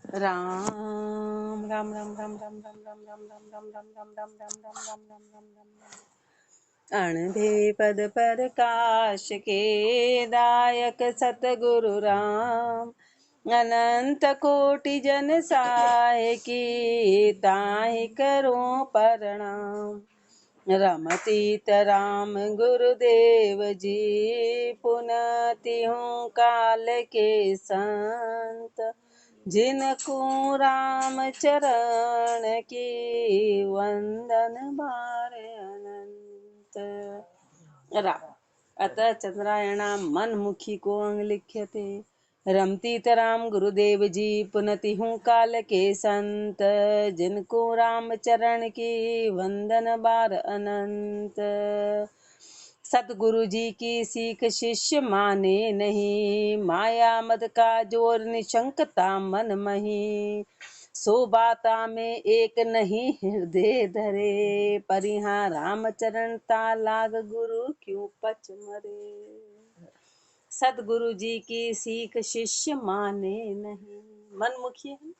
राम राम राम राम राम राम राम राम राम राम राम राम राम राम राम राम राम राम राम अणधे पद प्रकाश के दायक सतगुरु राम अनंत कोटि जन साय की ताहि करो प्रणाम। रमतीत राम गुरुदेव जी पुनति हूँ काल के संत जिनको राम चरण की वंदन बार अनंत। राम अतः चंद्रायणां मनमुखी को अंग लिख्यते रमतीत राम गुरुदेव जी पुनति हूँ काल के संत जिनको राम चरण की वंदन बार अनंत। सतगुरु जी की सीख शिष्य माने नहीं माया मद का जोर निशंकता मन मही सो बाता में एक नहीं हृदय धरे परिहा राम चरण ता लाग गुरु क्यों पच मरे। सतगुरु जी की सीख शिष्य माने नहीं मनमुखी है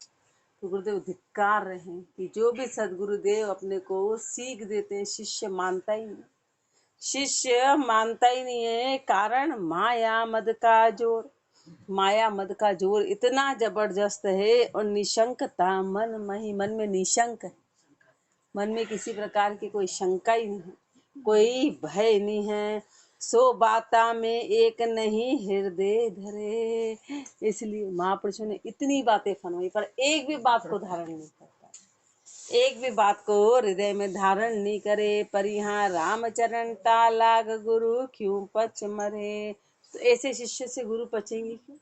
तो गुरुदेव धिक्कार रहे कि जो भी सदगुरुदेव अपने को सीख देते हैं शिष्य मानता ही नहीं, शिष्य मानता ही नहीं है। कारण माया मद का जोर, माया मद का जोर इतना जबरदस्त है और निशंकता मन मही, मन में निशंक है, मन में किसी प्रकार की कोई शंका ही नहीं है, कोई भय नहीं है। सो बाता में एक नहीं हृदय धरे, इसलिए महापुरुषों ने इतनी बातें फरमाई पर एक भी बात को धारण नहीं करता, एक भी बात को हृदय में धारण नहीं करे। पर यहाँ रामचरण तालाग गुरु क्यों पच मरे। तो ऐसे शिष्य से गुरु पचेंगे क्यों,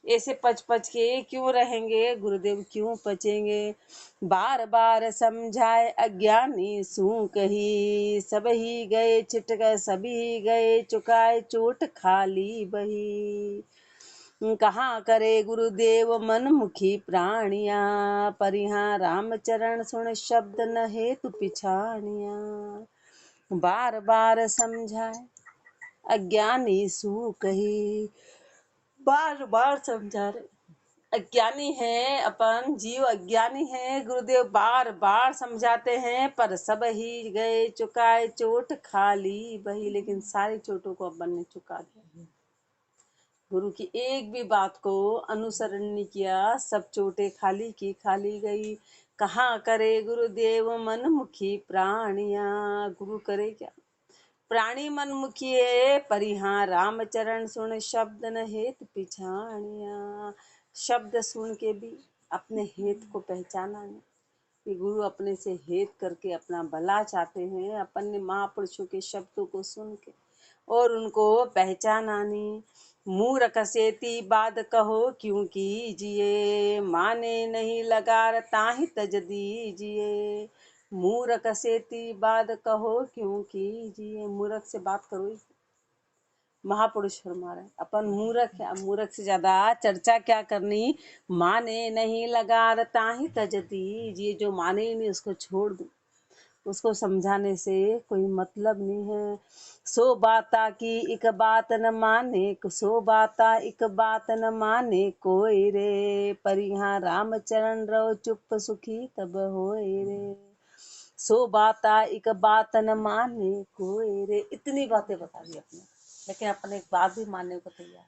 ऐसे पच पच के क्यों रहेंगे, गुरुदेव क्यों पचेंगे। बार बार समझाए अज्ञानी सू कही सब ही गए छिटक सभी गए चुकाए चोट खाली बही। कहाँ करे गुरुदेव मनमुखी प्राणिया परिहा रामचरण सुन शब्द न हेतु पिछाणिया। बार बार समझाए अज्ञानी सू कही, बार बार समझा रहे, अज्ञानी है अपन जीव, अज्ञानी है, गुरुदेव बार बार समझाते हैं पर सब ही गए चुकाए चोट खाली बही। लेकिन सारी चोटों को अपन ने चुका दिया, गुरु की एक भी बात को अनुसरण नहीं किया, सब चोटें खाली की खाली गई। कहाँ करे गुरुदेव मनमुखी प्राणिया, गुरु करे क्या, प्राणी मनमुखी है पर यहाँ रामचरण सुन शब्द न हेत पिछाणिया। शब्द सुन के भी अपने हेत को पहचाना नहीं कि गुरु अपने से हेत करके अपना भला चाहते हैं। अपन ने महापुरुषों के शब्दों को सुन के और उनको पहचाना नहीं। मूर्ख सेती बाद कहो क्यों कीजिए माने नहीं लगार ताहि तज दीजिए। मूर्ख सेती बाद कहो क्यों कीजिए, मूर्ख से बात करो ही, महापुरुष फरमा रहे अपन मूर्ख है, मूर्ख से ज्यादा चर्चा क्या करनी। माने नहीं लगार ताहि तज दीजिए, जो माने ही नहीं उसको छोड़ दो, उसको समझाने से कोई मतलब नहीं है। सो बाता की एक बात न माने, सो बाता एक बात न माने कोई रे पर यहाँ रामचरण रहो चुप सुखी तब होए रे। सो बाता एक बात न माने कोई रे, इतनी बातें बता दी अपने, लेकिन अपन एक बात भी मानने को तैयार,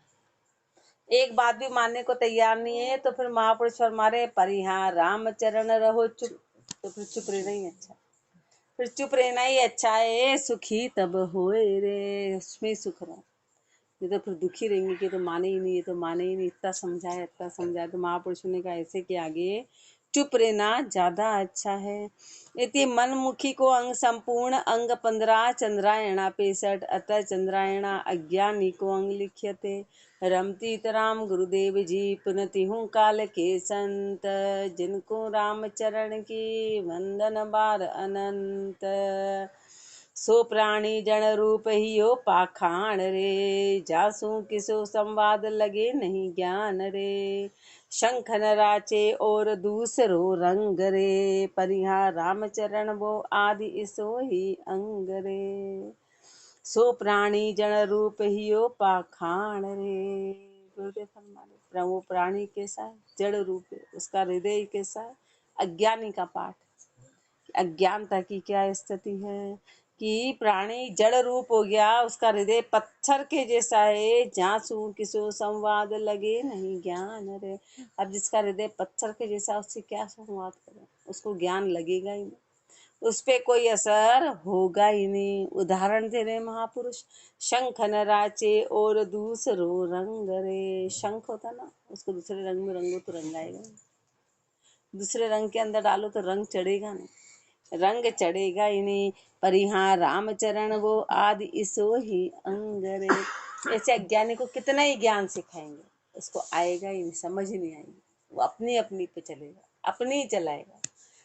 एक बात भी मानने को तैयार नहीं है। तो फिर महापुरुष फरमारे पर यहाँ रामचरण रहो चुप, तो फिर चुप रहना ही अच्छा, फिर चुप रहना ही अच्छा है। सुखी तब होए रे, उसमें सुख रहो, ये तो फिर दुखी रहेंगे कि तो माने ही नहीं, ये तो माने ही नहीं, इतना समझाया तो महापुरुषों ने कहा ऐसे कि आगे चुप रहना ज्यादा अच्छा है। इति मनमुखी को अंग संपूर्ण अंग 15 चंद्रायणा 65 अतः चंद्रायणा अज्ञानी को अंग लिख्यते। रमतीत राम गुरुदेव जी पुनति हूँ काल के संत जिनको राम चरण की वंदन बार अनंत। सो प्राणी जन रूप ही हो पाखाण रे जासू किसो संवाद लगे नहीं ज्ञान रे। शंख न राचे और दूसरो रंग रे पर यहाँ रामचरण वो आदि इसो ही अंग रे। सो प्राणी जन रूप ही हो पाखाण रे, गुरुदेव फरमा रहे वो प्राणी कैसा है, जड़ रूप है, उसका हृदय कैसा है, अज्ञानी का पाठ। अज्ञानता की क्या स्थिति है कि प्राणी जड़ रूप हो गया, उसका हृदय पत्थर के जैसा है, जहाँ सू किसो संवाद लगे नहीं ज्ञान रे। अब जिसका हृदय पत्थर के जैसा, उससे क्या संवाद करें, उसको ज्ञान लगेगा ही नहीं, उस पे कोई असर होगा ही नहीं। उदाहरण दे रहे महापुरुष, शंख न राचे और दूसरो रंग रे। शंख होता ना, उसको दूसरे रंग में रंगो तो रंग आएगा नहीं, दूसरे रंग के अंदर डालो तो रंग चढ़ेगा नहीं, रंग चढ़ेगा ही नहीं। पर यहाँ रामचरण वो आदि इसो ही अंग रे। ऐसे अज्ञानी को कितना ही ज्ञान सिखाएंगे, उसको आएगा ही नहीं, समझ ही नहीं आएगी, वो अपनी अपनी पे चलेगा, अपनी ही चलाएगा।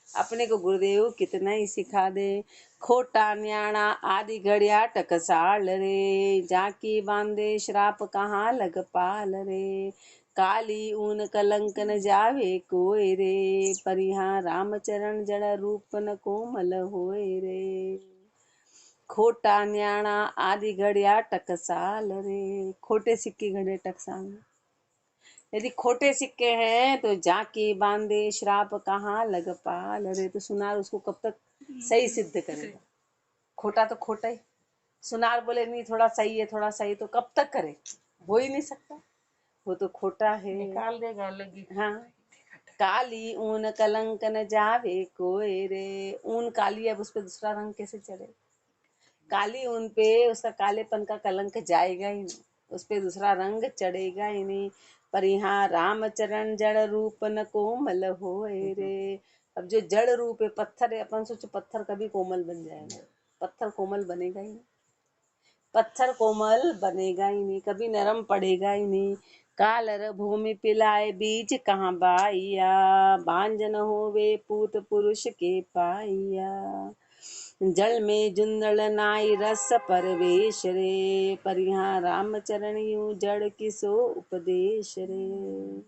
अपने को गुरुदेव कितना ही सिखा दे। खोटा न्याणा आदि घड़िया टकसाल रे, जाकी बांधे श्राप कहाँ लग पाल रे। काली ऊन कलंक न जावे कोय रे, पर यहाँ रामचरण जड़ रूप न कोमल होए रे। खोटा न्याणा आदि घड़िया टकसाल रे, खोटे सिक्के घड़े टकसाल। यदि खोटे सिक्के हैं तो जाके बांधे श्राप कहाँ लग पाल रे। तो सुनार उसको कब तक सही सिद्ध करेगा, खोटा तो खोटा ही। सुनार बोले नहीं थोड़ा सही है, थोड़ा सही, तो कब तक करे, हो ही नहीं सकता, वो तो खोटा है, निकाल देगा लगी। हाँ। काली ऊन कलंक न जावे कोई रे, ऊन काली, अब उस पर दूसरा रंग कैसे चढ़े। काली ऊन पे उसका कालेपन का कलंक जाएगा ही नहीं, उस पे दूसरा रंग चढ़ेगा ही नहीं। पर यहाँ रामचरण जड़ रूप न कोमल होए रे। अब जो जड़ रूप है, पत्थर है, अपन सोचो पत्थर कभी कोमल बन जाएगा, पत्थर कोमल बनेगा ही नहीं, पत्थर कोमल बनेगा ही नहीं, कभी नरम पड़ेगा ही नहीं। कालर भूमि पिलाए बीज कहाँ बाइया, बांझ न होवे पूत पुरुष के पाइया। जल में जुंदड़ नाई रस परवेश रे, पर यहाँ रामचरण यूं जड़ किसो उपदेश रे।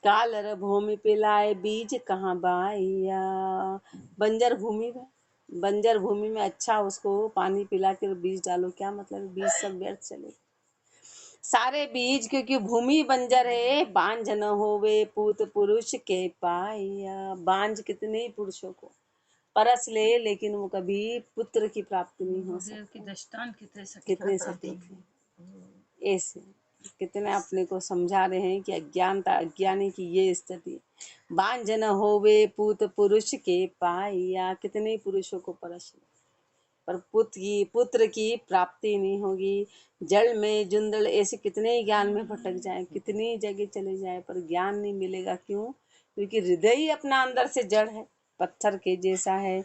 कालर भूमि पिलाए बीज कहाँ बाइया, बंजर भूमि में, बंजर भूमि में अच्छा उसको पानी पिला कर बीज डालो, क्या मतलब, बीज सब व्यर्थ चले सारे बीज, क्योंकि भूमि बंजर है। बांझ न होवे पूत पुरुष के पाइया, बांझ कितने पुरुषों को परस ले, लेकिन वो कभी पुत्र की प्राप्ति नहीं हो सकती। दृष्टांत कितने सटीक है। ऐसे कितने अपने को समझा रहे हैं कि अज्ञानता, अज्ञानी की ये स्थिति। बांझ न होवे पूत पुरुष के पाइया, कितने पुरुषों को परस ले, पर पुत्र की प्राप्ति नहीं होगी। जल में जुंदड़, ऐसे कितने ज्ञान में भटक जाए, कितनी जगह चले जाए, पर ज्ञान नहीं मिलेगा। क्यों? क्योंकि हृदय ही अपना अंदर से जड़ है, पत्थर के जैसा है।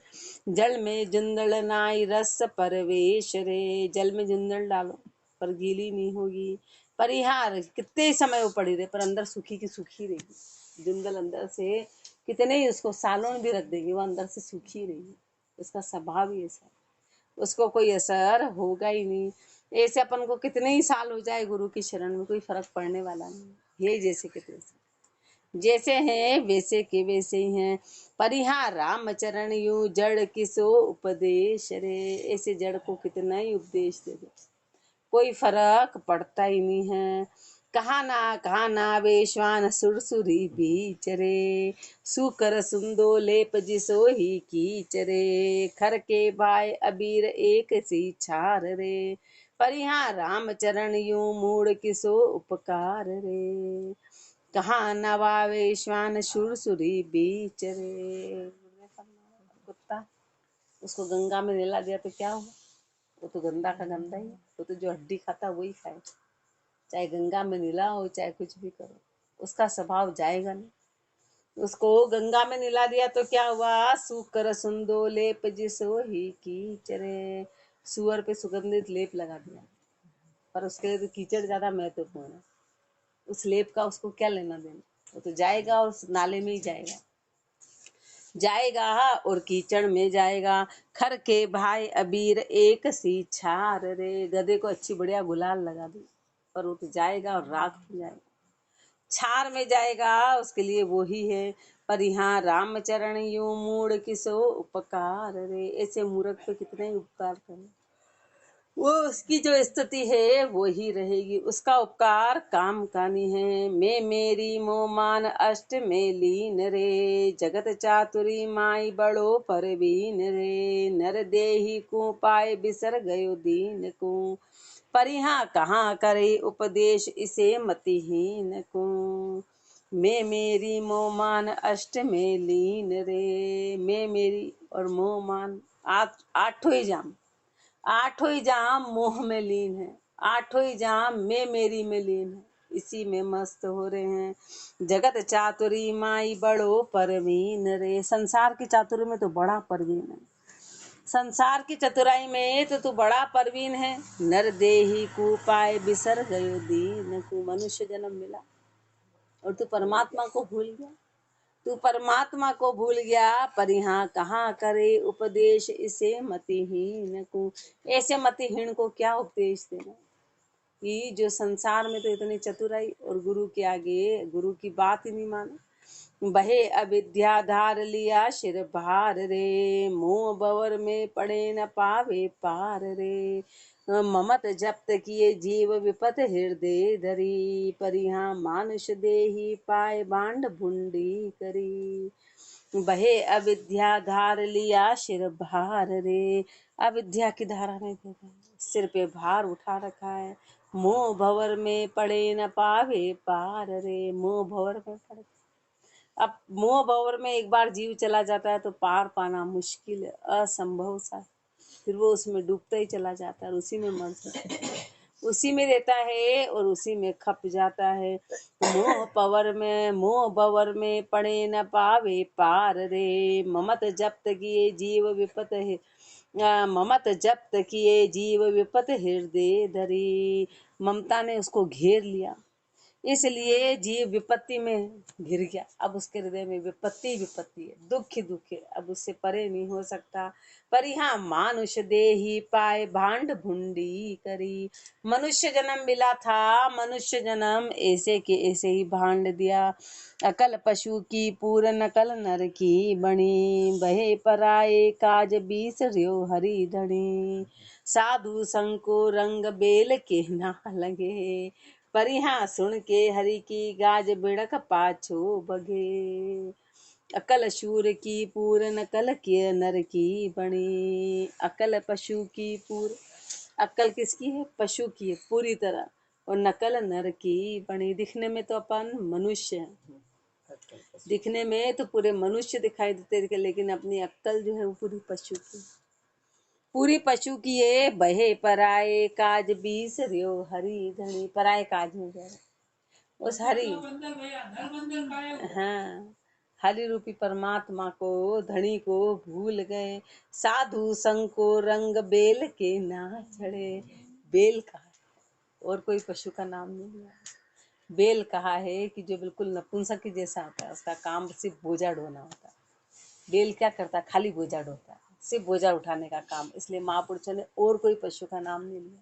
जल में जुंदड़ नाई रस परवेश रे, जल में जुंदड़ डालो पर गीली नहीं होगी। परिहार कितने समय वो पड़ी रहे, पर अंदर सूखी की सूखी रहेगी। जुंदड़ अंदर से कितने ही उसको सालों में भी रख देगी, वो अंदर से सूखी रहेगी, उसका स्वभाव ही ऐसा है, उसको कोई असर होगा ही नहीं। ऐसे अपन को कितने ही साल हो जाए गुरु की शरण में, कोई फर्क पड़ने वाला नहीं। ये जैसे के तैसे, जैसे हैं वैसे के वैसे ही हैं। पर यहाँ रामचरण यूं जड़ किसो उपदेश रे, ऐसे जड़ को कितना ही उपदेश दे दो, कोई फर्क पड़ता ही नहीं है। कहा ना वेश्वान सुरसुरी बीच रे, सुकर सुंदो लेप जिसो ही कीच रे। खर के भाई अबीर एक सी छार रे, पर यहाँ रामचरण यूं मूड किसो उपकार रे। कहा नवावे श्वान सुरसुरी बीच रे। कुत्ता, उसको गंगा में नहला दिया तो क्या हुआ, वो तो गंदा का गंदा ही, वो तो जो हड्डी खाता वही खाए, चाहे गंगा में नहला हो चाहे कुछ भी करो, उसका स्वभाव जाएगा नहीं। उसको गंगा में नहला दिया तो क्या हुआ, सुकर सुंदो लेप जिसो ही कीचरे, सुअर पे सुगंधित लेप लगा दिया, पर उसके लिए तो कीचड़ ज्यादा महत्वपूर्ण है। उस लेप का उसको क्या लेना देना, वो तो जाएगा और उस नाले में ही जाएगा और कीचड़ में जाएगा। खर के भाई अबीर एक सी छार रे, गधे को अच्छी बढ़िया गुलाल लगा दी, पर वो तो जाएगा और राख हो जाएगा, छार में जाएगा, उसके लिए वो ही है। पर यहाँ रामचरण यूं मूड किसो उपकार रे, ऐसे मूर्ख पे कितने उपकार करें, वो उसकी जो स्तुति है वो ही रहेगी, उसका उपकार काम कानी है। मैं मेरी मोमान अष्ट में लीन रे, जगत चातुरी माई बड़ो परवीन रे। नर देही को पाए बिसर गयो दीन को, परिहा कहाँ करे उपदेश इसे मतिहीन को। मैं मेरी मोमान अष्ट में लीन रे, मैं मेरी और मोमान आठों ही जाम, आठों ही जाम मोह में लीन है, आठों ही जाम मैं मेरी में लीन है, इसी में मस्त हो रहे हैं। जगत चातुरी माई बड़ो परवीन रे, संसार की चातुरी में तो बड़ा परवीन है, संसार की चतुराई में तो तू बड़ा परवीन है। नर देही को पाए बिसर गयो दीन को, मनुष्य जन्म मिला और तू परमात्मा को भूल गया, तू परमात्मा को भूल गया, पर यहाँ कहाँ करे उपदेश इसे मतिहीन को। ऐसे मतिहीन को क्या उपदेश देना कि जो संसार में तो इतनी चतुराई और गुरु के आगे गुरु की बात ही नहीं माना। बहे अविद्या धार लिया शिर भार रे, मोह बवर में पड़े न पावे पार रे। ममत जप्त किए जीव विपत हृदय धरी, परिहा मानुष देही पाए बांड भुंडी करी। बहे अविद्या धार लिया शिर भार रे, अविद्या की धारा में सिर पे भार उठा रखा है। मोह भवर में पड़े न पावे पार रे, मोह भवर में पड़े, अब मोह भंवर में एक बार जीव चला जाता है तो पार पाना मुश्किल है, असंभव सा। फिर वो उसमें डूबता ही चला जाता है और उसी में मर जाता है, उसी में रहता है और उसी में खप जाता है। मोह भंवर में पड़े न पावे पार रे, ममत जप्त किए जीव विपत है, ममत जप्त किए जीव विपत हृदय धरी। ममता ने उसको घेर लिया, इसलिए जीव विपत्ति में घिर गया। अब उसके हृदय में विपत्ति विपत्ति है, दुख ही दुख है, अब उससे परे नहीं हो सकता। पर यहाँ मानुष देही पाए भांड भुंडी करी, मनुष्य जन्म मिला था, मनुष्य जन्म ऐसे के ऐसे ही भांड दिया। अकल पशु की पूर नकल नर की बनी, बहे पराए काज बीस रियो हरि धनी। साधु संग को रंग बेल के ना लगे, परिहा सुन के हरि की गाज बिड़क पाछो बगे। अकल शूर की पूर नकल के नर की बनी, अकल पशु की पूर, अकल किसकी है? पशु की है पूरी तरह, और नकल नर की बनी। दिखने में तो अपन मनुष्य हैं, दिखने में तो पूरे मनुष्य दिखाई देते थे, लेकिन अपनी अक्ल जो है वो पूरी पशु की, पूरी पशु की ये। बहे पराए काज बीस रियो हरि धनी, पराए काज में जा उस हरि, हाँ, हरि रूपी परमात्मा को धनी को भूल गए। साधु संग को रंग बेल के ना चढ़े, बेल कहा और कोई पशु का नाम नहीं लिया। बेल कहा है कि जो बिल्कुल नपुंसक के जैसा होता है, उसका काम सिर्फ बोझा ढोना होता है। बेल क्या करता है? खाली बोझा ढोता है, सिर्फ बोझा उठाने का काम। इसलिए महापुरुषों ने और कोई पशु का नाम नहीं लिया,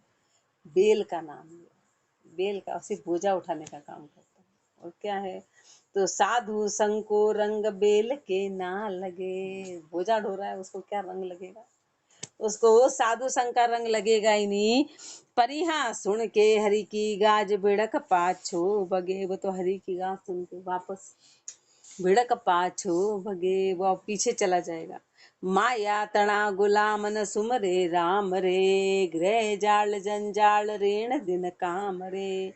बेल का नाम लिया। बेल का सिर्फ बोझा उठाने का काम करता है। और क्या है? तो साधु संग को रंग बेल के ना लगे, बोझा ढो रहा है उसको क्या रंग लगेगा? उसको साधु संग का रंग लगेगा ही नहीं। परिहा सुन के हरि की गाज बिड़क पाछो बगे, वो तो हरि की गाज सुन के वापस भिड़क पाछो भगे, वो पीछे चला जाएगा। माया तना गुलाम न सुमरे राम रे, ग्रह जाल जंजाल ऋण दिन काम रे।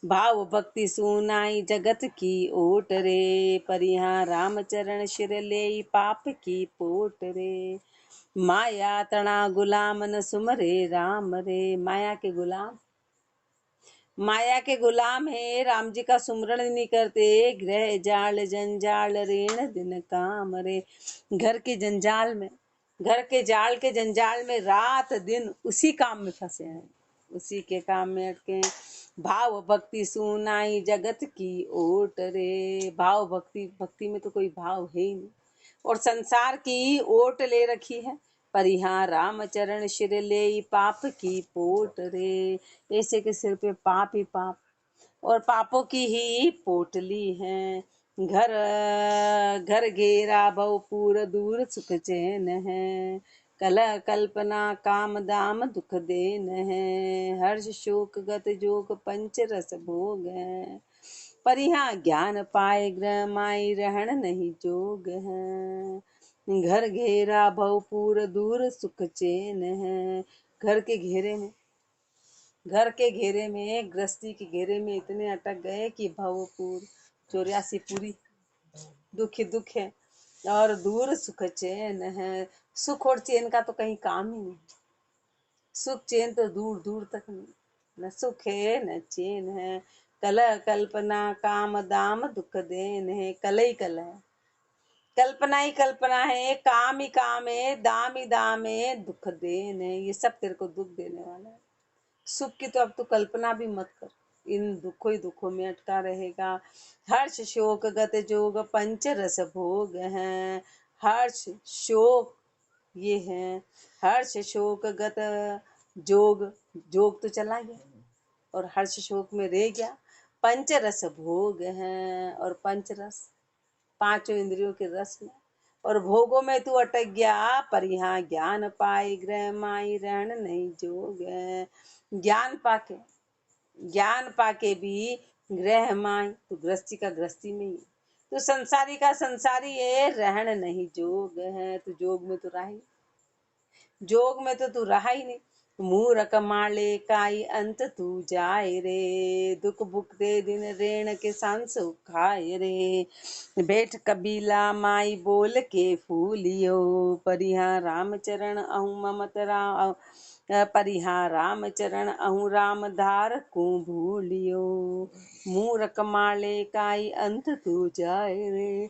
भाव भक्ति सुनाई जगत की ओट रे, पर यहाँ राम चरण शिर ले पाप की पोट रे। माया तना गुलाम न सुमरे राम रे, माया के गुलाम, माया के गुलाम है, राम जी का सुमरण नहीं करते। ग्रह जाल जंजाल ऋण दिन काम रे, घर के जंजाल में, घर के जाल के जंजाल में रात दिन उसी काम में फंसे हैं, उसी के काम में अटके। भाव भक्ति सुनाई जगत की ओट रे, भाव भक्ति, भक्ति में तो कोई भाव है ही नहीं, और संसार की ओट ले रखी है। पर यहाँ राम चरण शिर ले पाप की पोट रे, ऐसे के सिर पे पाप ही पाप और पापों की ही पोटली है। घर घर घेरा भवपूर दूर सुख चैन है, कलह कल्पना काम दाम दुख देन है, हर्ष शोक गत जोग पंच रस भोग है, पर यहाँ ज्ञान पाए ग्रह माई रहन नहीं जोग है, घर घेरा भवपूर दूर सुख चैन है। घर के घेरे में गृहस्थी के घेरे में इतने अटक गए कि भवपूर 84 पूरी दुख ही दुख है और दूर सुख चैन है। सुख और चैन का तो कहीं काम ही नहीं, सुख चैन तो दूर दूर तक नहीं, न सुख है न चैन है। कलह कल्पना काम दाम दुख देन है, कल ही कल है, कल्पना ही कल्पना है, काम ही काम है, दाम ही दाम है, दुख देन है। ये सब तेरे को दुख देने वाला है। सुख की तो अब तो कल्पना भी मत कर, इन दुखों ही दुखों में अटका रहेगा। हर्ष शोक गत जोग पंच रस भोग हैं, हर्ष शोक ये है, हर्ष शोक गत जोग, जोग तो चला गया और हर्ष शोक में रह गया। पंच रस भोग हैं, और पंच रस पांचों इंद्रियों के रस में और भोगों में तू अटक गया, पर यहाँ ज्ञान पाई ग्रह माई रहन नहीं जोग है। ज्ञान पाके भी ग्रह माई, तू गृहस्थी का गृहस्थी में ही, तू संसारी का संसारी है, रहन नहीं जोग है। तू जोग में तो रहा ही, जोग में तो तू रहा ही नहीं। मूरख माले काई अंत तू जाए रे, दुख भुगते दिन रेण के सांस खाए रे। बैठ कबीला माई बोल के फूलियो, परिहा रामचरण अहूँ ममतरा, परिहा रामचरण अहूँ राम धार को भूलियो। मूरख माले काई अंत तू जाए रे,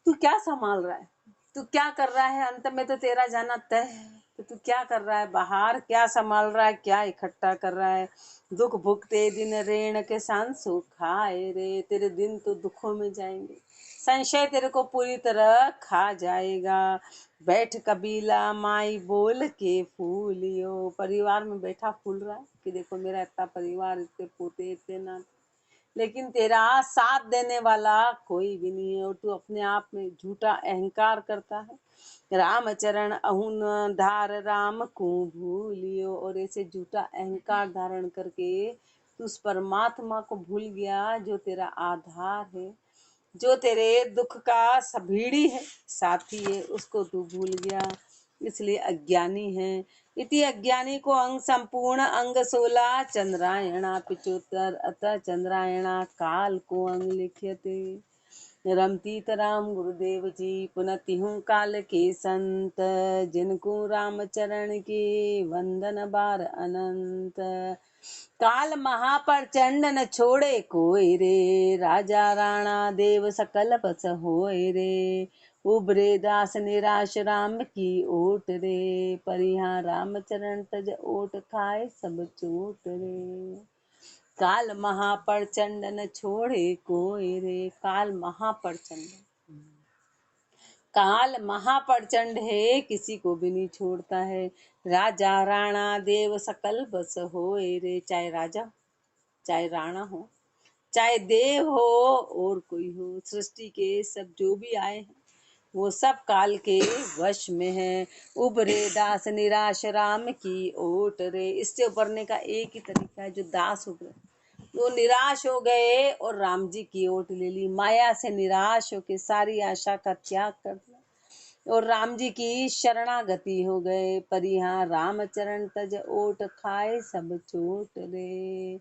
तू क्या संभाल रहा है, तू क्या कर रहा है, अंत में तो तेरा जाना तय है। तो तू क्या कर रहा है बाहर, क्या संभाल रहा है, क्या इकट्ठा कर रहा है। दुख भुगते दिन रेण के सांसू खाए रे, तेरे दिन तो दुखों में जाएंगे, संशय तेरे को पूरी तरह खा जाएगा। बैठ कबीला माई बोल के फूलियो, परिवार में बैठा फूल रहा है कि देखो मेरा इतना परिवार, इतने पोते इतने नाते, लेकिन तेरा साथ देने वाला कोई भी नहीं है और तू अपने आप में झूठा अहंकार करता है। रामचरण अहुन धार राम को भूलियो, और ऐसे झूठा अहंकार धारण करके तू उस परमात्मा को भूल गया जो तेरा आधार है, जो तेरे दुख का सबीड़ी है, साथी है, उसको तू भूल गया, इसलिए अज्ञानी है। इति अज्ञानी को अंग संपूर्ण अंग 16, चंद्रायणा पिचोत्तर अतः चंद्रायणा काल को अंग लिख्यते। रमतीत राम गुरुदेव जी पुनति हूँ काल के संत, जिनको राम चरण के वंदन बार अनंत। काल महाप्रचंड न छोड़े कोई रे, राजा राणा देव सकल बस होए रे। उबरे दास निराश राम की ओट रे, परिहा राम चरण तज ओट खाए सब चोट रे। काल महाप्रचंड न छोड़े कोई रे, काल महाप्रचंड, काल महाप्रचंड है, किसी को भी नहीं छोड़ता है। राजा राणा देव सकल बस होए रे, चाहे राजा चाहे राणा हो, चाहे देव हो और कोई हो, सृष्टि के सब जो भी आए हैं वो सब काल के वश में है। उबरे दास निराश राम की ओट रे, इससे उबरने का एक ही तरीका है, जो दास उबरे वो निराश हो गए और राम जी की ओट ले ली, माया से निराश होके सारी आशा का त्याग कर दिया और राम जी की शरणागति हो गए। परिहा रामचरण तज ओट खाए सब चोट रे,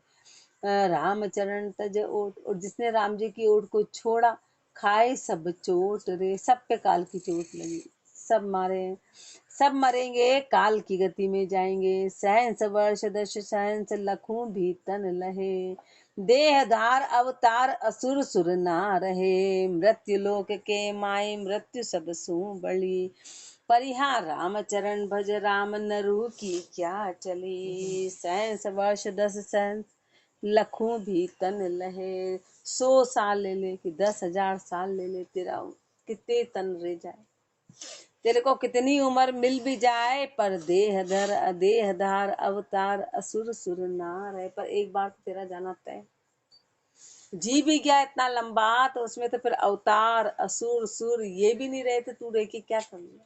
रामचरण तज ओट, और जिसने राम जी की ओट को छोड़ा खाए सब चोट रे, सब पे काल की चोट लगी, सब मारे, सब मरेंगे, काल की गति में जाएंगे। सहंस वर्ष दश सहंस लखों भी तन लहे, देहधार अवतार असुर सुर ना रहे। मृत्यु लोक के माए मृत्यु सब सू बड़ी, परिहा रामचरण भज राम नरु की क्या चली। सहंस वर्ष दस सहंस लखों भी तन लहे, 100 साल ले ले कि 10,000 साल ले ले, तेरा कितने तन रह जाए, तेरे को कितनी उम्र मिल भी जाए, पर देहधर देहधार अवतार असुर सुर ना रहे, पर एक बार तो तेरा जाना तय। जी भी गया इतना लंबा, तो उसमें तो फिर अवतार असुर सुर ये भी नहीं रहे, तो तू रह के क्या कर लिया।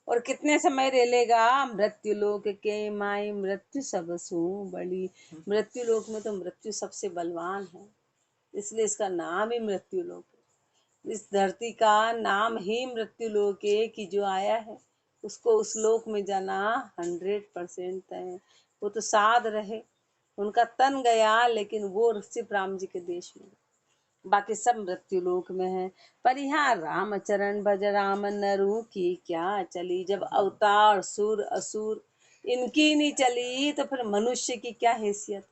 और कितने समय रह लेगा। मृत्यु लोक के माई मृत्यु सब सू बड़ी। मृत्यु लोक में तो मृत्यु सबसे बलवान है, इसलिए इसका नाम ही मृत्यु लोक है। इस धरती का नाम ही मृत्यु लोक है कि जो आया है उसको उस लोक में जाना 100% है। वो तो साध रहे, उनका तन गया, लेकिन वो सिर्फ राम जी के देश में, बाकी सब मृत्यु लोक में है। पर यहाँ रामचरण भज राम नरु की क्या चली। जब अवतार सुर असुर इनकी नहीं चली तो फिर मनुष्य की क्या हैसियत,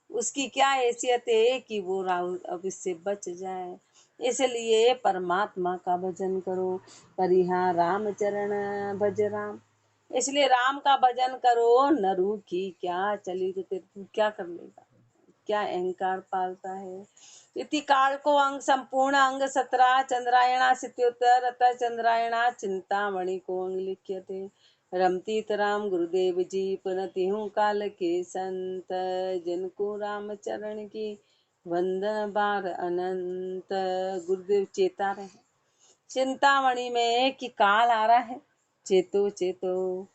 उसकी क्या हैसियत है कि वो अब इससे बच जाए। इसलिए परमात्मा का भजन करो। पर यहाँ रामचरण भज राम, इसलिए राम का भजन करो। नरु की क्या चली, तो तू क्या कर लेगा, क्या अहंकार पालता है। इति काल को अंग संपूर्ण अंग 17 चंद्रायणा सित्योत्तर अतः चंद्रायणा चिंतामणि को अंग लिख्यते। रमती राम गुरुदेव जी पुनति हूँ काल के संत, जिनको राम चरण की वंदन बार अनंत। गुरुदेव चेता रहे चिंतामणि में कि काल आ रहा है, चेतो चेतो।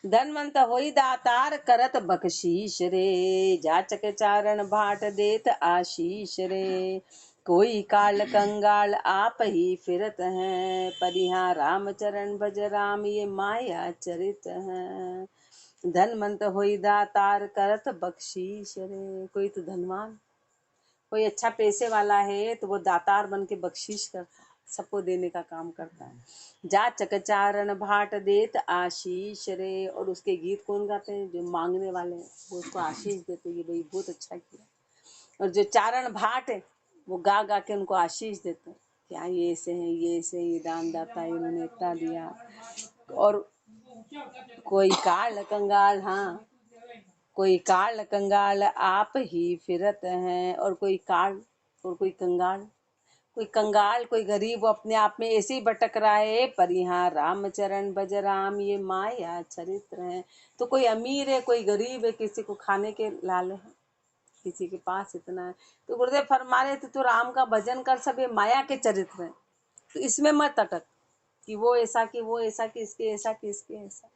धनवंत होई दातार करत बख्शीश रे, जाचक चारण भाट देत आशीष रे। कोई काल कंगाल आप ही फिरत हैं, पर यहाँ रामचरण भज राम ये माया चरित हैं। धनवंत होई दातार करत बख्शीश रे। कोई तो धनवान, कोई अच्छा पैसे वाला है तो वो दातार बन के बख्शीश करता है, सबको देने का काम करता है। जा चकचारण भाट देत आशीष रे। और उसके गीत कौन गाते हैं, जो मांगने वाले हैं वो उसको आशीष देते हैं, ये भाई बहुत अच्छा किया। और जो चारण भाट है वो गा गा के उनको आशीष देते हैं, क्या ये ऐसे हैं, ये ऐसे, ये दान दाता है, इन्होंने इतना दिया। और कोई काल कंगाल, हाँ कोई काल कंगाल आप ही फिरत हैं। और कोई काल और कोई कंगाल, कोई कंगाल कोई गरीब, वो अपने आप में ऐसे ही भटक रहा है। पर यहाँ रामचरण भज राम ये माया चरित्र है। तो कोई अमीर है, कोई गरीब है, किसी को खाने के लाले हैं, किसी के पास इतना है, तो गुरुदेव फरमा रहे थे तो राम का भजन कर, सब ये माया के चरित्र हैं। तो इसमें मत अटक कि वो ऐसा कि वो ऐसा कि इसके ऐसा कि इसके ऐसा,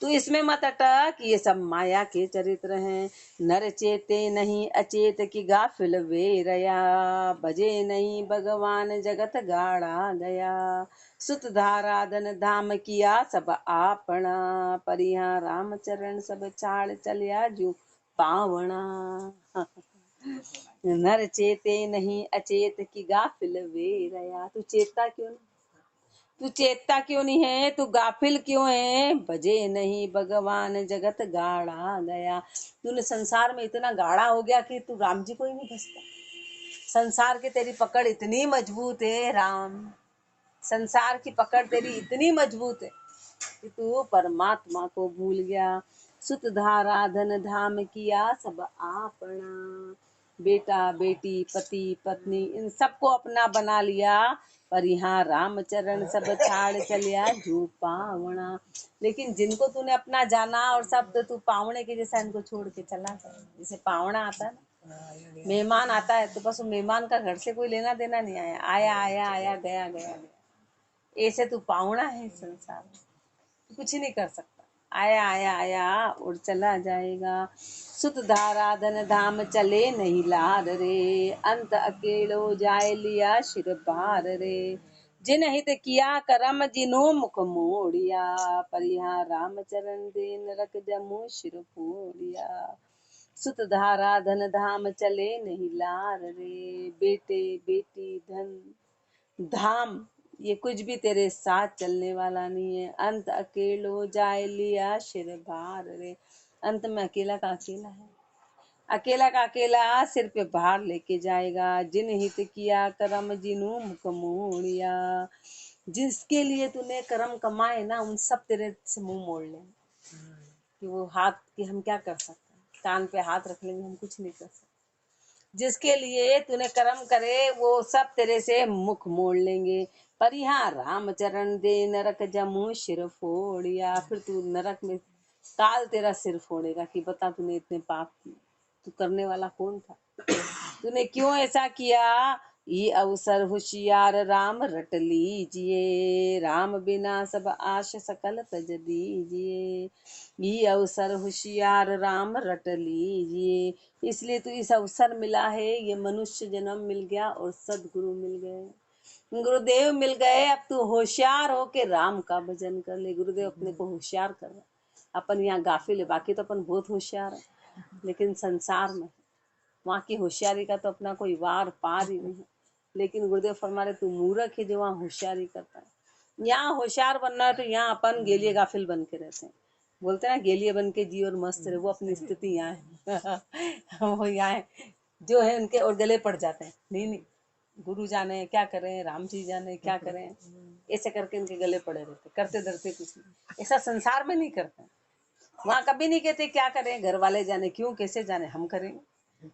तो इसमें मत अटक, ये सब माया के चरित्र हैं। नर चेते नहीं अचेत की गाफिल वे रया, भजे नहीं भगवान जगत गाड़ा गया। सुत धाराधन धाम किया सब आपना, पर यहाँ रामचरण सब छाड़ चलिया जो पावना। नर चेते नहीं अचेत की गाफिल वे रया। तू चेता क्यों नहीं, तू चेतता क्यों नहीं है, तू गाफिल क्यों है। बजे नहीं भगवान जगत गाड़ा गया। तूने संसार में इतना गाढ़ा हो गया कि तू राम जी को ही नहीं भजता। संसार की तेरी पकड़ इतनी मजबूत है राम, संसार की पकड़ तेरी इतनी मजबूत है कि तू परमात्मा को भूल गया। सुत धारा धन धाम किया सब आपना, बेटा बेटी पति पत्नी इन सबको अपना बना लिया। पर यहाँ रामचरण सब छाड़ चलिया जो पावना। लेकिन जिनको तूने अपना जाना और सब तो तू पावने के जैसा इनको छोड़ के चला गया। जैसे पावना आता है ना, मेहमान आता है तो बस वो मेहमान का घर से कोई लेना देना नहीं, आया आया आया आया गया गया गया। ऐसे तू पावना है संसार में, कुछ नहीं कर सकता। आया आया आया और चला जाएगा। सुत धारा धन धाम चले नहीं लार रे, अंत अकेलो जाए लिया शिर भार रे। जिन हित किया करम जिनो मुख मोड़िया, पर यहाँ रामचरण दे नरक जमु शिर फोड़िया। सुत धारा धन धाम चले नहीं लार रे। बेटे बेटी धन धाम ये कुछ भी तेरे साथ चलने वाला नहीं है। अंत अकेलो जाए लिया शिर भार रे। अंत में अकेला का अकेला है, अकेला का अकेला सिर पे भार लेके जाएगा। जिन हित किया कर्म जिनु मुख मोड़िया, जिसके लिए तूने कर्म कमाए ना उन सब तेरे से मुंह मोड़ ले। कि वो हाथ की हम क्या कर सकते हैं, कान पे हाथ रख लेंगे, हम कुछ नहीं कर सकते। जिसके लिए तूने कर्म करे वो सब तेरे से मुख मोड़ लेंगे। पर यहाँ रामचरण दे नरक जमू सिर फोड़िया। फिर तू नरक में काल तेरा सिर फोड़ेगा कि बता तूने इतने पाप किए, तू करने वाला कौन था, तूने क्यों ऐसा किया। ये अवसर होशियार राम रट लीजिए, राम बिना सब आश सकल तज दीजिए। ये अवसर होशियार राम रट लीजिए, इसलिए तो इस अवसर मिला है, ये मनुष्य जन्म मिल गया और सदगुरु मिल गए, गुरुदेव मिल गए। अब तू होशियार हो के राम का भजन कर ले। गुरुदेव अपने को होशियार कर रहे, अपन यहाँ गाफिल है, बाकी तो अपन बहुत होशियार है, लेकिन संसार में वहाँ की होशियारी का तो अपना कोई वार पार ही नहीं है। लेकिन गुरुदेव फरमा रहे तू मूर्ख है जो वहाँ होशियारी करता है। यहाँ होशियार बनना है तो यहाँ अपन गेलिए गाफिल बन के रहते हैं। बोलते हैं ना गेलिए बन के जी और मस्त रहे, वो अपनी स्थिति यहाँ है वो यहाँ है जो है उनके और गले पड़ जाते हैं। नहीं नहीं, गुरु जाने क्या करें, राम जी जाने क्या करें, ऐसे करके इनके गले पड़े रहते, करते डरते कुछ नहीं। ऐसा संसार में नहीं करते, वहाँ कभी नहीं कहते क्या करें, घर वाले जाने क्यों कैसे जाने, हम करेंगे,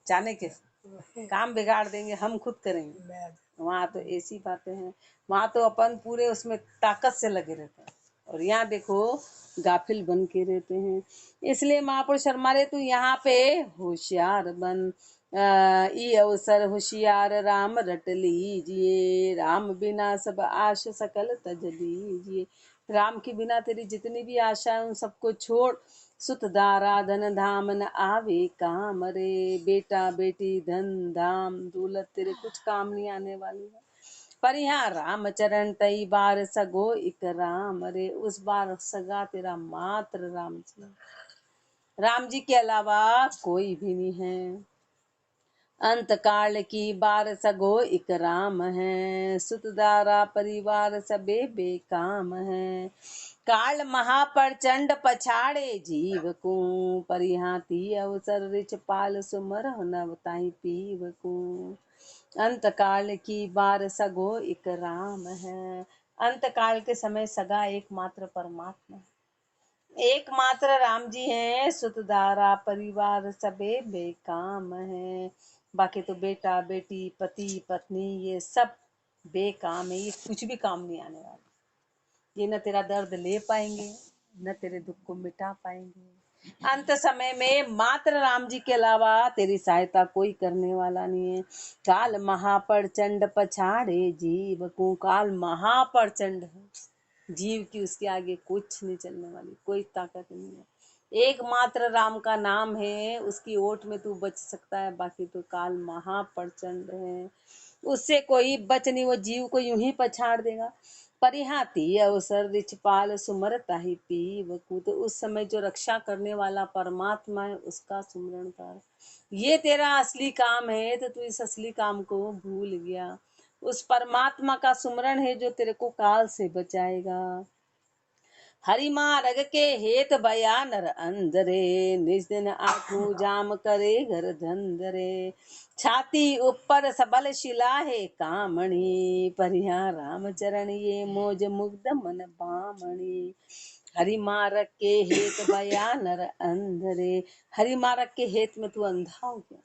जाने कैसे, काम बिगाड़ देंगे, हम खुद करेंगे। वहाँ तो ऐसी बातें हैं, वहाँ तो अपन पूरे उसमें ताकत से लगे रहते हैं, और यहाँ देखो गाफिल बन के रहते हैं। इसलिए महापुरुष शर्मा रे तू यहाँ पे होशियार बन, ई अवसर होशियार राम रट लीजिए, राम बिना सब आश सकल तज दीजिए। राम के बिना तेरी जितनी भी आशा है उन सबको छोड़, सुत दारा धन धाम न आवे काम रे, बेटा बेटी धन धाम दौलत तेरे कुछ काम नहीं आने वाली है। पर यहाँ राम चरण तई बार सगो इक राम रे, उस बार सगा तेरा मात्र राम जी, राम जी के अलावा कोई भी नहीं है। अंत काल की बार सगो इक राम है, सुतदारा परिवार सबे बेकाम है। काल महाप्रचंड पछाड़े जीव को, परिहाती अवसर रिच पाल सुमर नव ताई पीव को। अंत काल की बार सगो इक राम है, अंत काल के समय सगा एकमात्र परमात्मा है, एकमात्र राम जी हैं। सुतदारा परिवार सबे बेकाम है, बाकी तो बेटा बेटी पति पत्नी ये सब बेकाम है, ये कुछ भी काम नहीं आने वाला। ये न तेरा दर्द ले पाएंगे, न तेरे दुख को मिटा पाएंगे। अंत समय में मात्र राम जी के अलावा तेरी सहायता कोई करने वाला नहीं है। काल महाप्रचंड पछाड़े जीव को, काल महाप्रचंड है, जीव की उसके आगे कुछ नहीं चलने वाली, कोई ताकत नहीं है। एकमात्र राम का नाम है, उसकी ओट में तू बच सकता है, बाकी तो काल महाप्रचंड है, उससे कोई बच नहीं, वो जीव को यूं ही पछाड़ देगा। परिहाती अवसर रिछपाल सुमरता ही पीव को, तो उस समय जो रक्षा करने वाला परमात्मा है उसका सुमरण कर, ये तेरा असली काम है। तो तू इस असली काम को भूल गया, उस परमात्मा का सुमरण है जो तेरे को काल से बचाएगा। हरि मार्ग के हेत बया नर अंधरे, निज दिन आठू जाम करे घर धंधरे। छाती ऊपर सबल शिला है कामणी, परिहा राम चरण ये मोज मुग्ध मन बामणी। हरि मार्ग के हेत बया नर अंधरे, हरि मार्ग के हेत में तू अंधा हो गया,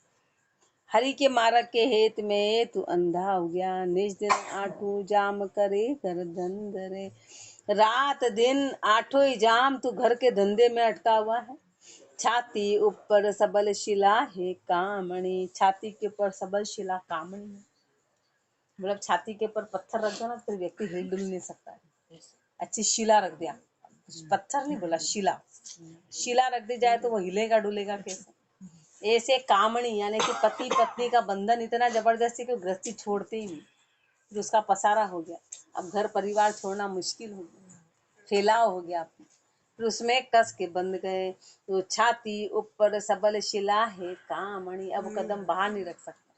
हरि के मार्ग के हेत में तू अंधा हो गया। निज दिन आठू जाम करे घर धंधरे, रात दिन आठों ही जाम तू घर के धंधे में अटका हुआ है। छाती ऊपर सबल शिला है कामणी, छाती के ऊपर सबल शिला कामणी है, मतलब छाती के ऊपर पत्थर रख दो ना तो व्यक्ति हिल डुल नहीं सकता है। अच्छी शिला रख दिया, पत्थर नहीं बोला, शिला, शिला रख दी जाए तो वो हिलेगा डुलेगा कैसे। ऐसे कामणी यानी कि पति पत्नी का बंधन इतना जबरदस्ती कि गृहस्थी छोड़ते ही नहीं, फिर उसका पसारा हो गया, अब घर परिवार छोड़ना मुश्किल हो गया, फैलाव हो गया, फिर उसमें कस के बंध गए। तो छाती ऊपर सबल शिला है कामणी, अब कदम बाहर नहीं रख सकता,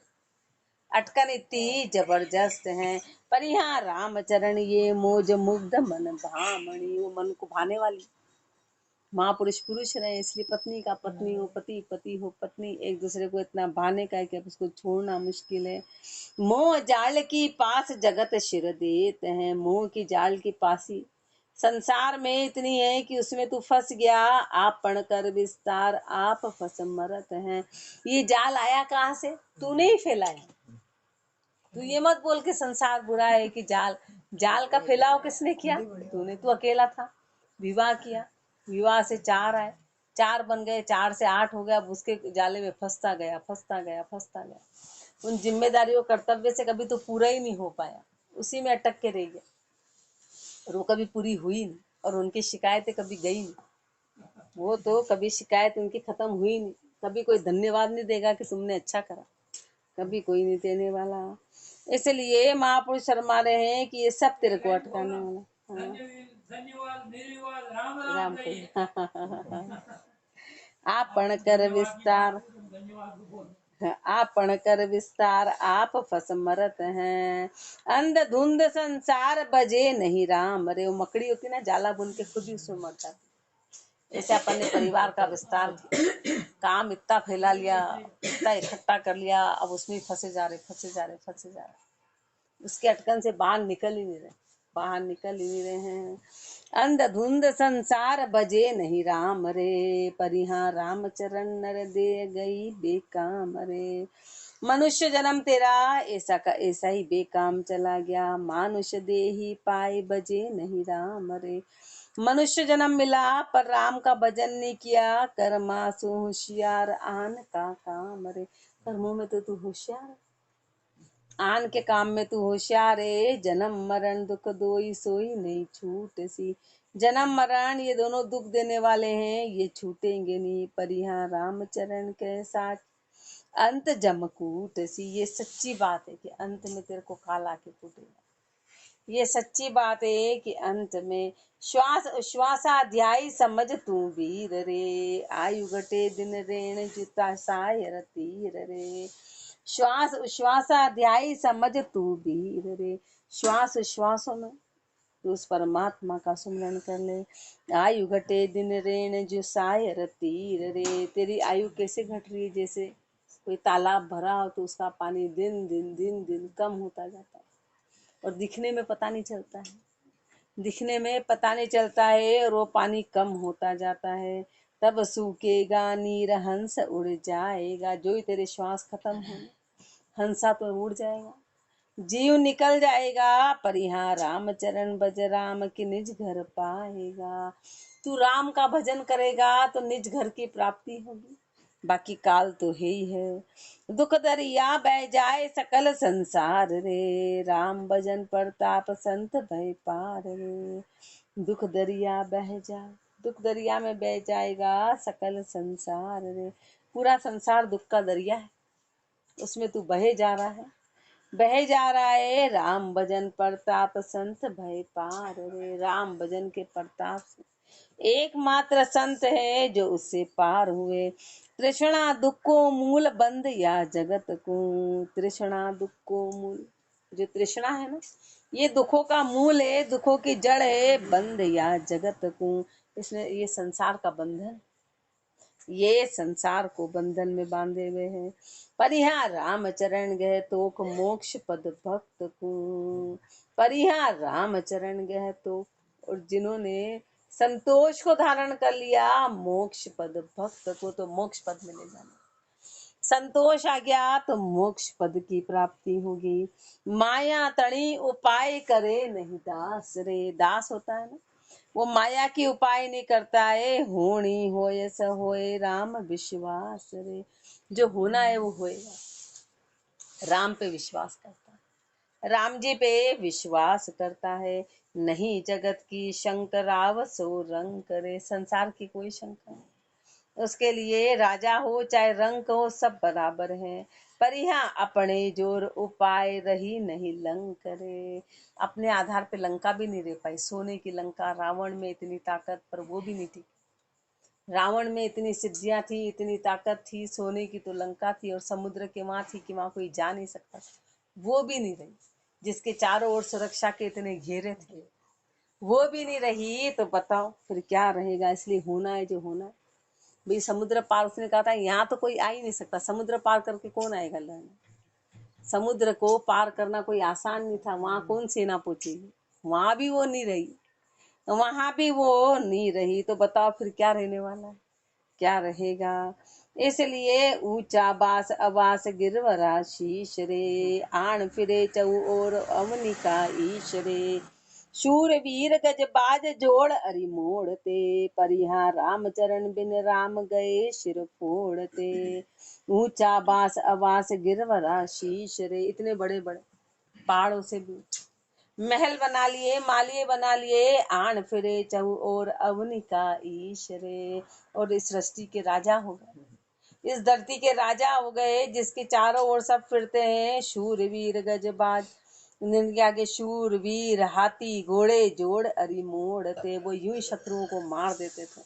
अटकन इतनी जबरदस्त है। पर यहाँ रामचरण ये मोज मुग्ध मन भामणी, वो मन को भाने वाली। महापुरुष पुरुष रहे इसलिए पत्नी का पत्नी हो, पति पति हो पत्नी, एक दूसरे को इतना भाने का है कि अब उसको छोड़ना मुश्किल है। मोह जाल की पास जगत शिर देते हैं, मोह की जाल की पासी संसार में इतनी है कि उसमें तू फंस गया, आप पढ़ कर विस्तार आप फंस मरत हैं। ये जाल आया कहाँ से, तूने ही फैलाया। तू ये मत बोल के संसार बुरा है कि जाल का फैलाव किसने किया, तूने, तू अकेला था, विवाह किया, विवाह से 4 आए, 4 बन गए, 4 से 8 हो गया, अब उसके जाले में फंसता गया फंसता गया फंसता गया। उन जिम्मेदारियों कर्तव्य से कभी तो पूरा ही नहीं हो पाया, उसी में अटक के रह गया, और वो कभी पूरी हुई नहीं, और उनकी शिकायतें कभी गई नहीं। वो तो कभी शिकायत उनकी खत्म हुई नहीं, कभी कोई धन्यवाद नहीं देगा कि तुमने अच्छा करा, कभी कोई नहीं देने वाला। इसलिए महापुरुष शर्मा रहे हैं कि ये सब तेरे को अटकाने वाला। हाँ। राम को आपण कर विस्तार, आपण कर विस्तार आप फस मरत हैं, अंधधुंध संसार बजे नहीं राम। अरे वो मकड़ी होती ना, जाला बुन के खुद ही उसमें मर जाती। ऐसे अपन ने परिवार का विस्तार किया, काम इतना फैला लिया, इतना इकट्ठा कर लिया, अब उसमें फंसे जा रहे, फंसे जा रहे, फंसे जा रहे, उसके अटकन से बाहर निकल ही नहीं रहे, बाहर निकल ही नहीं रहे हैं। अंधधुंध संसार बजे नहीं राम रे, परिहा राम चरण नर दे गई बेकाम रे। मनुष्य जन्म तेरा ऐसा का ऐसा ही बेकाम चला गया, मानुष देही पाए बजे नहीं राम रे। मनुष्य जन्म मिला पर राम का भजन नहीं किया, कर्मा सु होशियार आन का काम रे। कर्मों में तो तू होशियार, आन के काम में तू होशियार है। जन्म मरण दुख दोई सोई नहीं छूट सी, जन्म मरण ये दोनों दुख देने वाले हैं, ये छूटेंगे नहीं। पर यहाँ रामचरण के साथ अंत जमकूट सी, ये सच्ची बात है कि अंत में तेरे को काला के कूटेगा। ये सच्ची बात है कि अंत में श्वास श्वासाध्यायी समझ तू वीर रे, आयु घटे दिन रेण जुता सायर तीर रे। श्वास श्वासाध्यायी समझ तू वीर रे, श्वास श्वासों में तो उस परमात्मा का सुमरण कर ले। आयु घटे दिन रेण जो सायर तीर रे, तेरी आयु कैसे घट रही है, जैसे कोई तालाब भरा हो तो उसका पानी दिन दिन दिन दिन कम होता जाता है, और दिखने में पता नहीं चलता है, दिखने में पता नहीं चलता है, और वो पानी कम होता जाता है। तब सूखेगा नीर हंस उड़ जाएगा, जो ही तेरे श्वास खत्म हो, हंसा तो उड़ जाएगा, जीव निकल जाएगा। पर यहाँ रामचरण भज राम की निज घर पाएगा। तू राम का भजन करेगा तो निज घर की प्राप्ति होगी, बाकी काल तो है ही है। दुख दरिया बह जाए सकल संसार रे, राम भजन प्रताप संत भय पार रे। दुख दरिया बह जाए, दुख दरिया में बह जाएगा सकल संसार रे। पूरा संसार दुख का दरिया है, उसमें तू बहे जा रहा है, बह जा रहा है। राम भजन प्रताप संत भय पार रे, राम भजन के प्रताप से एकमात्र संत है जो उससे पार हुए। तृष्णा दुख को मूल बंद या जगत को, तृष्णा दुख को मूल, जो तृष्णा है ना, ये दुखों का मूल है, दुखों की जड़ है। बंद या जगत को, इसने ये संसार का बंधन, ये संसार को बंधन में बांधे हुए हैं। पर यहाँ राम चरण गए तो मोक्ष पद भक्त को, पर यहाँ राम चरण गए तो, और जिन्होंने संतोष को धारण कर लिया मोक्ष पद भक्त को, तो मोक्ष पद में ले जाना। संतोष आ गया तो मोक्ष पद की प्राप्ति होगी। माया तणी उपाय करे नहीं दास रे, दास होता है ना, वो माया की उपाय नहीं करता है। होनी होय स होए राम विश्वास रे, जो होना है वो होएगा। राम पे विश्वास करता है, राम जी पे विश्वास करता है। नहीं जगत की शंकराव सो रंग करे, संसार की कोई शंका नहीं, उसके लिए राजा हो चाहे रंक हो सब बराबर है। पर यहाँ अपने जोर उपाय रही नहीं लंक रे, अपने आधार पे लंका भी नहीं रह पाई। सोने की लंका, रावण में इतनी ताकत पर वो भी नहीं थी, रावण में इतनी सिद्धियां थी, इतनी ताकत थी, सोने की तो लंका थी, और समुद्र के वहां थी कि वहां कोई जा नहीं सकता, वो भी नहीं रही। जिसके चारों ओर सुरक्षा के इतने घेरे थे, वो भी नहीं रही, तो बताओ फिर क्या रहेगा। इसलिए होना है जो होना है। भाई समुद्र पार, उसने कहा था यहाँ तो कोई आ ही नहीं सकता, समुद्र पार करके कौन आएगा लड़ने। समुद्र को पार करना कोई आसान नहीं था, वहां कौन सेना पहुंचेगी, वहां भी वो नहीं रही, वहां भी वो नहीं रही, तो बताओ फिर क्या रहने वाला है, क्या रहेगा। इसलिए ऊंचा बास अबास गिरवरा शीश रे, आण फिरे चऊ और अवनी का ईश रे। शूर वीर गज बाज जोड़ अरि मोड़ते, परिहा राम चरण बिन राम गए शिर फोड़ते। ऊंचा बास अवास गिरवरा शीश रे, इतने बड़े बड़े पहाड़ों से भी महल बना लिए, मालिये बना लिए, आन फिरे चहु और अवनि का ईश रे। और इस सृष्टि के राजा हो गए, इस धरती के राजा हो गए, जिसके चारों ओर सब फिरते हैं। शूरवीर गजबाज, जिनके आगे शूरवीर हाथी घोड़े जोड़ अरि मोड़ते, वो यूं ही शत्रुओं को मार देते थे।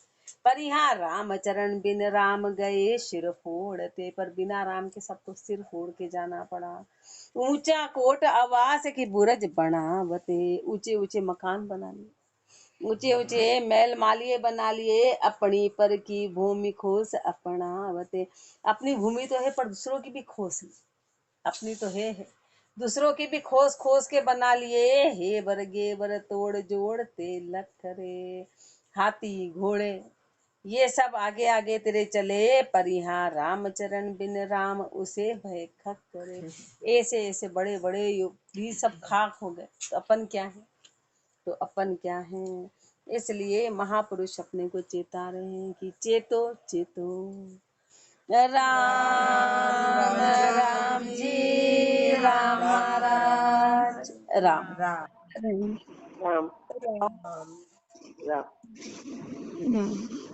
पर यहाँ राम चरण बिन राम गए शिर फोड़ते, पर बिना राम के सबको सिर फोड़ के जाना पड़ा। ऊंचा कोट आवास की बुरज बनावते, ऊंचे ऊंचे मकान बना लिए, ऊंचे ऊंचे महल मालिये बना लिए, अपनी पर की भूमि खोस अपनावते। अपनी भूमि तो है पर दूसरों की भी खोस है, अपनी तो है दूसरों की भी खोस खोस के बना लिए। हे बरगे बर तोड़ जोड़ते लख रे, हाथी घोड़े ये सब आगे आगे तेरे चले, पर यहाँ रामचरण बिन राम उसे भय खक करे। ऐसे ऐसे बड़े बड़े युग भी सब खाक हो गए, तो अपन क्या है, तो अपन क्या है। इसलिए महापुरुष अपने को चेता रहे हैं कि चेतो चेतो, राम राम जी राम महाराज राम। राम राम राम राम। राम।